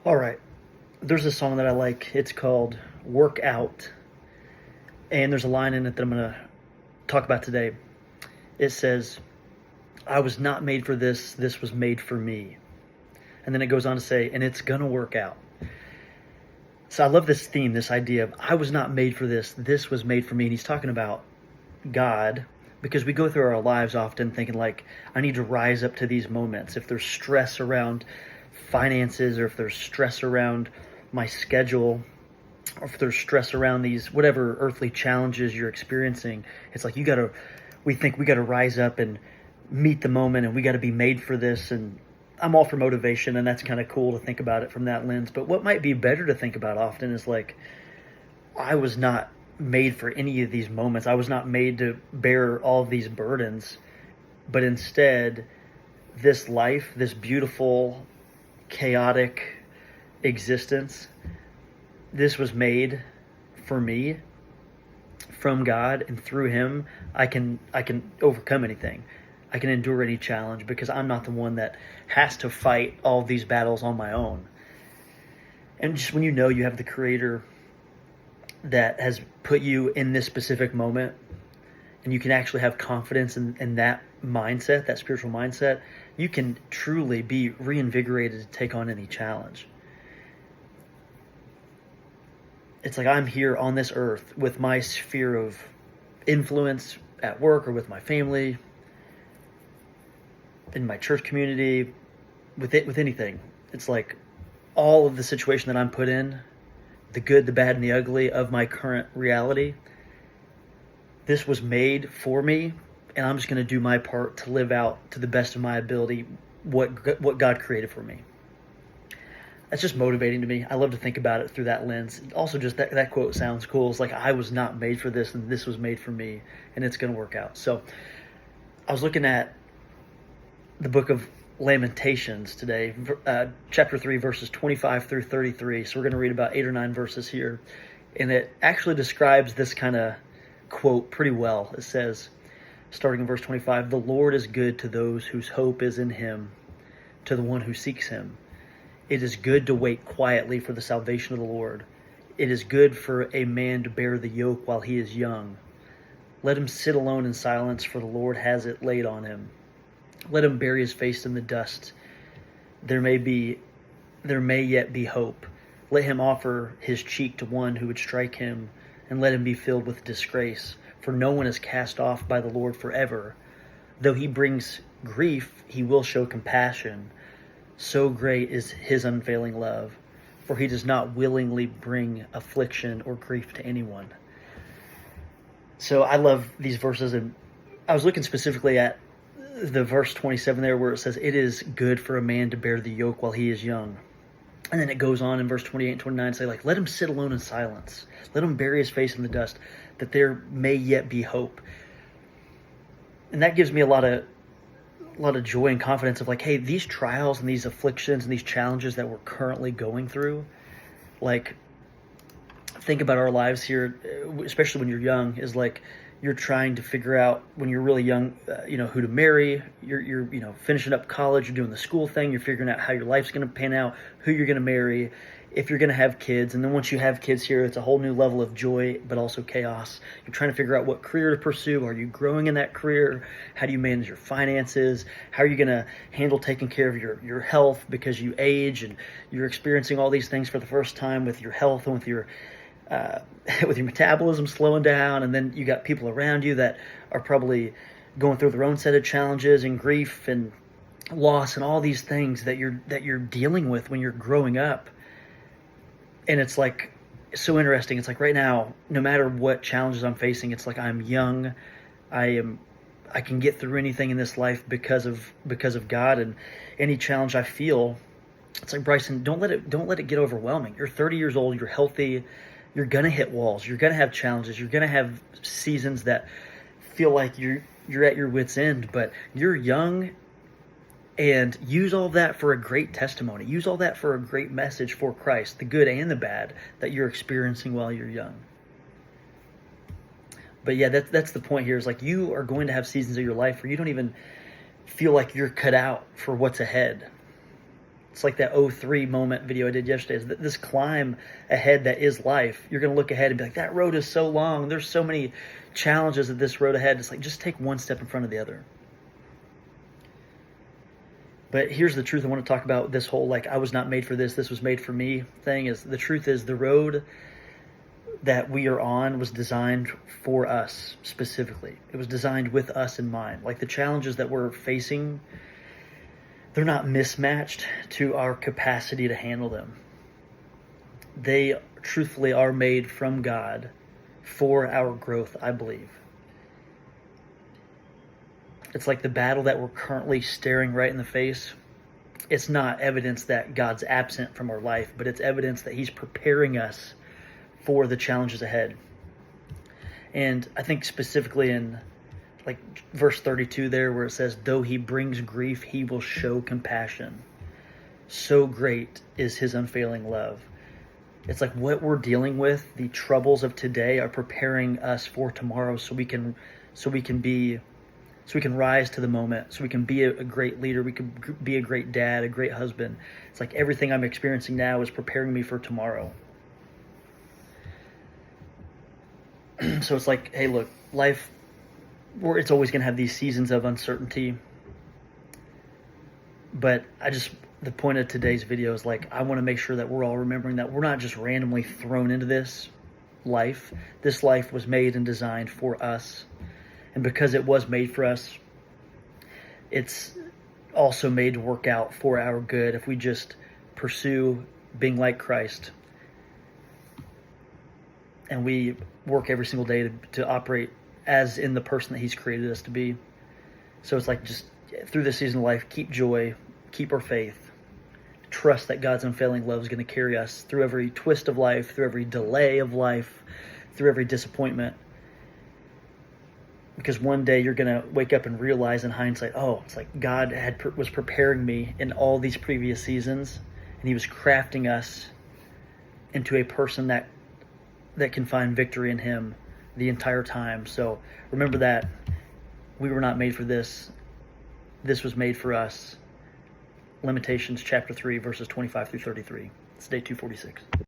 All right. There's a song that I like. It's called Work Out. And there's a line in it that I'm going to talk about today. It says, I was not made for this. This was made for me. And then it goes on to say, and it's going to work out. So I love this theme, this idea of I was not made for this. This was made for me. And he's talking about God, because we go through our lives often thinking like, I need to rise up to these moments. If there's stress around finances, or if there's stress around my schedule, or if there's stress around these whatever earthly challenges you're experiencing, it's like we think we gotta rise up and meet the moment, and we gotta be made for this. And I'm all for motivation, and that's kind of cool to think about it from that lens. But what might be better to think about often is like, I was not made for any of these moments. I was not made to bear all of these burdens, but instead, this life, this beautiful, chaotic existence, this was made for me from God, and through Him, I can overcome anything. I can endure any challenge because I'm not the one that has to fight all these battles on my own. And just when you know you have the Creator that has put you in this specific moment, and you can actually have confidence in that mindset, that spiritual mindset, you can truly be reinvigorated to take on any challenge. It's like I'm here on this earth with my sphere of influence at work or with my family, in my church community, with anything. It's like all of the situation that I'm put in, the good, the bad, and the ugly of my current reality, this was made for me, and I'm just going to do my part to live out to the best of my ability what God created for me. That's just motivating to me. I love to think about it through that lens. Also, just that quote sounds cool. It's like, I was not made for this, and this was made for me, and it's going to work out. So I was looking at the book of Lamentations today, chapter 3, verses 25 through 33. So we're going to read about 8 or 9 verses here. And it actually describes this kind of quote pretty well. It says, starting in verse 25, the Lord is good to those whose hope is in Him, to the one who seeks Him. It is good to wait quietly for the salvation of the Lord. It is good for a man to bear the yoke while he is young. Let him sit alone in silence, for the Lord has it laid on him. Let him bury his face in the dust. There may yet be hope. Let him offer his cheek to one who would strike him, and let him be filled with disgrace. For no one is cast off by the Lord forever. Though he brings grief, he will show compassion. So great is his unfailing love, for he does not willingly bring affliction or grief to anyone. So I love these verses, and I was looking specifically at the verse 27 there, where it says, it is good for a man to bear the yoke while he is young. And then it goes on in verse 28 and 29 to say, like, let him sit alone in silence. Let him bury his face in the dust, that there may yet be hope. And that gives me a lot of joy and confidence of like, hey, these trials and these afflictions and these challenges that we're currently going through, like, think about our lives here, especially when you're young, is like, you're trying to figure out when you're really young, who to marry. You're finishing up college. You're doing the school thing. You're figuring out how your life's going to pan out, who you're going to marry, if you're going to have kids. And then once you have kids here, it's a whole new level of joy, but also chaos. You're trying to figure out what career to pursue. Are you growing in that career? How do you manage your finances? How are you going to handle taking care of your health because you age and you're experiencing all these things for the first time with your health and with your metabolism slowing down, and then you got people around you that are probably going through their own set of challenges and grief and loss and all these things that you're dealing with when you're growing up. And it's like so interesting. It's like right now, no matter what challenges I'm facing, it's like I'm young. I can get through anything in this life because of God, and any challenge I feel, it's like, Bryson, don't let it get overwhelming. You're 30 years old, you're healthy. You're going to hit walls. You're going to have challenges. You're going to have seasons that feel like you're at your wit's end, but you're young, and use all that for a great testimony. Use all that for a great message for Christ, the good and the bad that you're experiencing while you're young. But yeah, that's the point here, is like, you are going to have seasons of your life where you don't even feel like you're cut out for what's ahead. It's like that '03 moment video I did yesterday. Is this climb ahead that is life. You're going to look ahead and be like, that road is so long. There's so many challenges of this road ahead. It's like, just take one step in front of the other. But here's the truth I want to talk about. This whole, like, I was not made for this, this was made for me thing. Is the truth is, the road that we are on was designed for us specifically. It was designed with us in mind. Like, the challenges that we're facing, they're not mismatched to our capacity to handle them. They truthfully are made from God for our growth, I believe. It's like the battle that we're currently staring right in the face. It's not evidence that God's absent from our life, but it's evidence that He's preparing us for the challenges ahead. And I think specifically in like verse 32 there, where it says, though He brings grief, He will show compassion. So great is His unfailing love. It's like what we're dealing with, the troubles of today are preparing us for tomorrow, so we can rise to the moment, so we can be a great leader, we can be a great dad, a great husband. It's like everything I'm experiencing now is preparing me for tomorrow. So it's like, hey, look, life, it's always going to have these seasons of uncertainty. But the point of today's video is, like, I want to make sure that we're all remembering that we're not just randomly thrown into this life. This life was made and designed for us. And because it was made for us, it's also made to work out for our good if we just pursue being like Christ. And we work every single day to operate as in the person that He's created us to be. So it's like, just through this season of life, keep joy, keep our faith, trust that God's unfailing love is going to carry us through every twist of life, through every delay of life, through every disappointment. Because one day you're going to wake up and realize in hindsight, oh, it's like God was preparing me in all these previous seasons, and He was crafting us into a person that can find victory in Him the entire time. So remember that we were not made for this. This was made for us. Lamentations chapter 3, verses 25 through 33. It's day 246.